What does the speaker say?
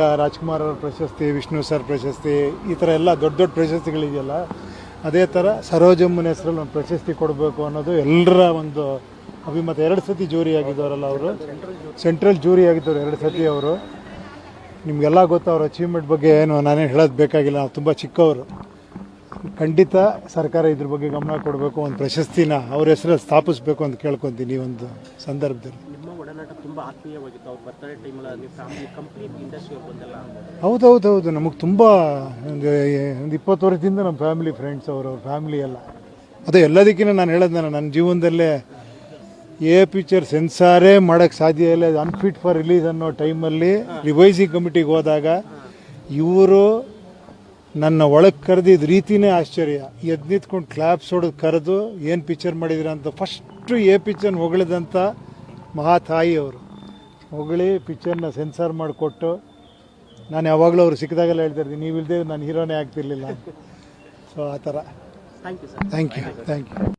ರಾಜ್ಕುಮಾರ್ ಅವರ ಪ್ರಶಸ್ತಿ, ವಿಷ್ಣು ಸರ್ ಪ್ರಶಸ್ತಿ, ಈ ಥರ ಎಲ್ಲ ದೊಡ್ಡ ದೊಡ್ಡ ಪ್ರಶಸ್ತಿಗಳಿದೆಯಲ್ಲ, ಅದೇ ಥರ ಸರೋಜಮ್ಮನ ಹೆಸರಲ್ಲಿ ಒಂದು ಪ್ರಶಸ್ತಿ ಕೊಡಬೇಕು ಅನ್ನೋದು ಎಲ್ಲರ ಒಂದು ಅಭಿಮತ. 2 ಸತಿ ಜೂರಿ ಆಗಿದ್ದವರಲ್ಲ ಅವರು, ಸೆಂಟ್ರಲ್ ಜೂರಿ ಆಗಿದ್ದವರು 2 ಸತಿ ಅವರು. ನಿಮಗೆಲ್ಲ ಗೊತ್ತು ಅವ್ರ ಅಚೀವ್ಮೆಂಟ್ ಬಗ್ಗೆ, ಏನು ನಾನೇನು ಹೇಳೋದು ಬೇಕಾಗಿಲ್ಲ, ನಾವು ತುಂಬ ಚಿಕ್ಕವರು. ಖಂಡಿತ ಸರ್ಕಾರ ಇದ್ರ ಬಗ್ಗೆ ಗಮನ ಕೊಡಬೇಕು, ಒಂದು ಪ್ರಶಸ್ತಿನ ಅವ್ರ ಹೆಸರಲ್ಲಿ ಸ್ಥಾಪಿಸಬೇಕು ಅಂತ ಕೇಳ್ಕೊತೀನಿ ಈ ಒಂದು ಸಂದರ್ಭದಲ್ಲಿ. ನಿಮ್ಮ ಒಡನಾಟ ತುಂಬ ಆತ್ಮೀಯವಾಗಿತ್ತು. ಅವ್ರ ಬರ್ತಡೇ ಟೈಮಲ್ಲಿ ಫ್ಯಾಮಿಲಿ ಕಂಪ್ಲೀಟ್ ಇಂಡಸ್ಟ್ರಿ ಬಂದಲ್ಲ. ಹೌದು, ನಮಗೆ ತುಂಬ ಒಂದು 20 ವರ್ಷದಿಂದ ನಮ್ಮ ಫ್ಯಾಮಿಲಿ ಫ್ರೆಂಡ್ಸ್ ಅವ್ರ ಫ್ಯಾಮಿಲಿ ಎಲ್ಲ. ಅದು ಎಲ್ಲದಕ್ಕಿಂತ ನಾನು ಹೇಳೋದು, ನನ್ನ ಜೀವನದಲ್ಲೇ ಪಿಕ್ಚರ್ ಸೆನ್ಸಾರೇ ಮಾಡೋಕ್ಕೆ ಸಾಧ್ಯ ಇಲ್ಲ, ಅನ್ಫಿಟ್ ಫಾರ್ ರಿಲೀಸ್ ಅನ್ನೋ ಟೈಮಲ್ಲಿ ರಿವೈಸಿಂಗ್ ಕಮಿಟಿಗೆ ಹೋದಾಗ ಇವರು ನನ್ನ ಒಳಗೆ ಕರೆದಿದ್ದ ರೀತಿಯೇ ಆಶ್ಚರ್ಯ. ಎದ್ದು ನಿಂತ್ಕೊಂಡು ಕ್ಲಾಪ್ಸ್ ಹೊಡೆದು ಕರೆದು ಏನು ಪಿಕ್ಚರ್ ಮಾಡಿದಿರ ಅಂತ ಫಸ್ಟು ಪಿಕ್ಚರ್ ಹೊಗಳಿದಂಥ ಮಹಾತಾಯಿ ಅವರು. ಹೊಗಳಿ ಪಿಕ್ಚರ್ನ ಸೆನ್ಸಾರ್ ಮಾಡಿಕೊಟ್ಟು, ನಾನು ಯಾವಾಗಲೂ ಅವ್ರು ಸಿಕ್ಕಿದಾಗೆಲ್ಲ ಹೇಳ್ತಾ ಇರ್ತೀನಿ, ನೀವಿಲ್ಲದೆ ನಾನು ಹೀರೋನೇ ಆಗ್ತಿರ್ಲಿಲ್ಲ. ಸೊ ಆ ಥರ. Thank you sir. Thank you.